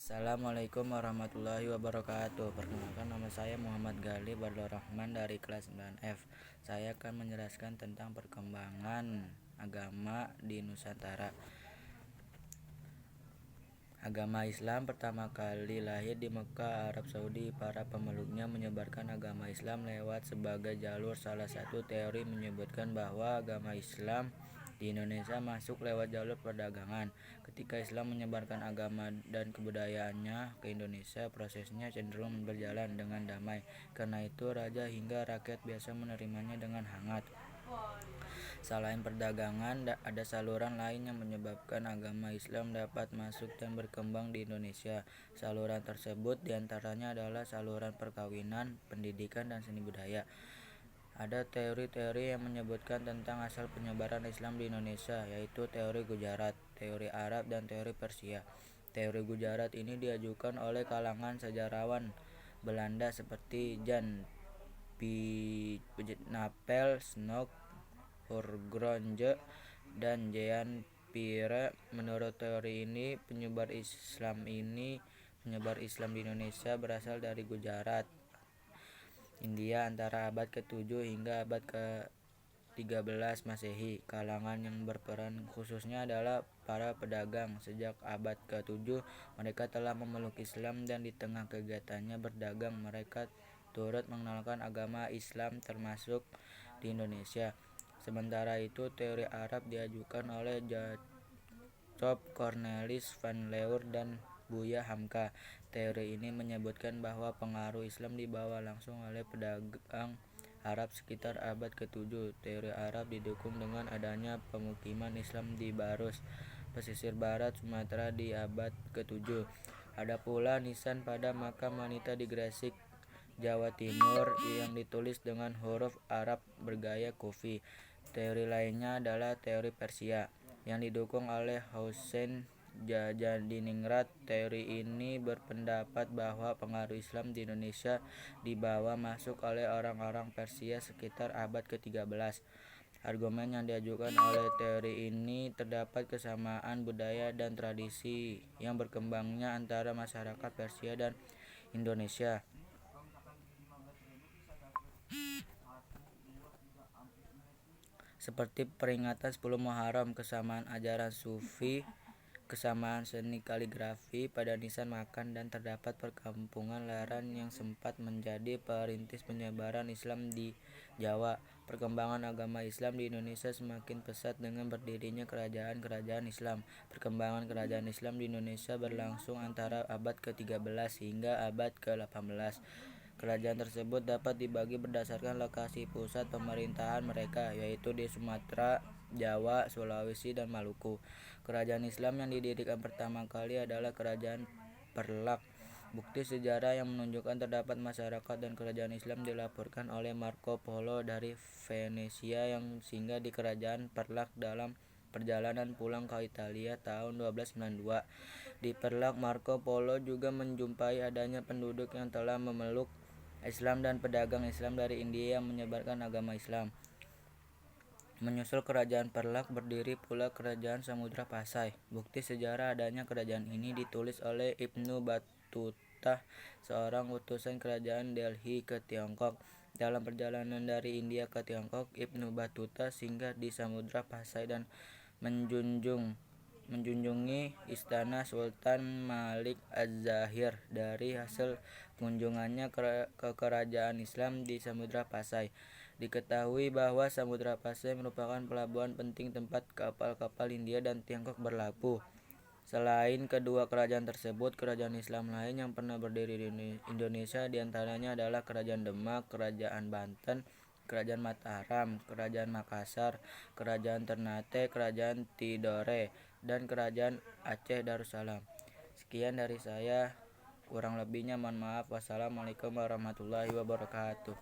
Assalamualaikum warahmatullahi wabarakatuh. Perkenalkan, nama saya Muhammad Gali Badlur Rahman dari kelas 9F. Saya akan menjelaskan tentang perkembangan agama di Nusantara. Agama Islam pertama kali lahir di Mekah, Arab Saudi. Para pemeluknya menyebarkan agama Islam lewat sebagai jalur. Salah satu teori menyebutkan bahwa agama Islam di Indonesia masuk lewat jalur perdagangan. Ketika Islam menyebarkan agama dan kebudayaannya ke Indonesia, prosesnya cenderung berjalan dengan damai. Karena itu, raja hingga rakyat biasa menerimanya dengan hangat. Selain perdagangan, ada saluran lain yang menyebabkan agama Islam dapat masuk dan berkembang di Indonesia. Saluran tersebut diantaranya adalah saluran perkawinan, pendidikan, dan seni budaya. Ada teori-teori yang menyebutkan tentang asal penyebaran Islam di Indonesia, yaitu teori Gujarat, teori Arab, dan teori Persia. Teori Gujarat ini diajukan oleh kalangan sejarawan Belanda seperti Jan Napel, Snok, Hurgronje, dan Jean Pierre. Menurut teori ini, penyebar Islam di Indonesia berasal dari Gujarat, India antara abad ke-7 hingga abad ke-13 Masehi. Kalangan yang berperan khususnya adalah para pedagang. Sejak abad ke-7 mereka telah memeluk Islam, dan di tengah kegiatannya berdagang mereka turut mengenalkan agama Islam termasuk di Indonesia. Sementara itu, teori Arab diajukan oleh Jacob Cornelis van Leur dan Buya Hamka. Teori ini menyebutkan bahwa pengaruh Islam dibawa langsung oleh pedagang Arab sekitar abad ke-7. Teori Arab didukung dengan adanya pemukiman Islam di Barus, pesisir barat Sumatera di abad ke-7. Ada pula nisan pada makam wanita di Gresik, Jawa Timur yang ditulis dengan huruf Arab bergaya Kufi. Teori lainnya adalah teori Persia yang didukung oleh Hussein Jajadiningrat. Teori ini berpendapat bahwa pengaruh Islam di Indonesia dibawa masuk oleh orang-orang Persia sekitar abad ke-13. Argumen yang diajukan oleh teori ini terdapat kesamaan budaya dan tradisi yang berkembangnya antara masyarakat Persia dan Indonesia, seperti peringatan 10 Muharram, kesamaan ajaran Sufi, kesamaan seni kaligrafi pada nisan makan, dan terdapat perkampungan Laran yang sempat menjadi perintis penyebaran Islam di Jawa. Perkembangan agama Islam di Indonesia semakin pesat dengan berdirinya kerajaan-kerajaan Islam. Perkembangan kerajaan Islam di Indonesia berlangsung antara abad ke-13 hingga abad ke-18. Kerajaan tersebut dapat dibagi berdasarkan lokasi pusat pemerintahan mereka, yaitu di Sumatera, Jawa, Sulawesi, dan Maluku. Kerajaan Islam yang didirikan pertama kali adalah Kerajaan Perlak. Bukti sejarah yang menunjukkan terdapat masyarakat dan kerajaan Islam dilaporkan oleh Marco Polo dari Venesia yang singgah di Kerajaan Perlak dalam perjalanan pulang ke Italia tahun 1292. Di Perlak, Marco Polo juga menjumpai adanya penduduk yang telah memeluk Islam dan pedagang Islam dari India yang menyebarkan agama Islam. Menyusul kerajaan Perlak, berdiri pula kerajaan Samudra Pasai. Bukti sejarah adanya kerajaan ini ditulis oleh Ibnu Battuta, seorang utusan kerajaan Delhi ke Tiongkok. Dalam perjalanan dari India ke Tiongkok, Ibnu Battuta singgah di Samudra Pasai dan menjunjungi istana Sultan Malik Az-Zahir. Dari hasil kunjungannya ke kerajaan Islam di Samudra Pasai, diketahui bahwa Samudra Pasai merupakan pelabuhan penting tempat kapal-kapal India dan Tiongkok berlabuh. Selain kedua kerajaan tersebut, kerajaan Islam lain yang pernah berdiri di Indonesia diantaranya adalah Kerajaan Demak, Kerajaan Banten, Kerajaan Mataram, Kerajaan Makassar, Kerajaan Ternate, Kerajaan Tidore, dan Kerajaan Aceh Darussalam. Sekian dari saya, kurang lebihnya mohon maaf. Wassalamualaikum warahmatullahi wabarakatuh.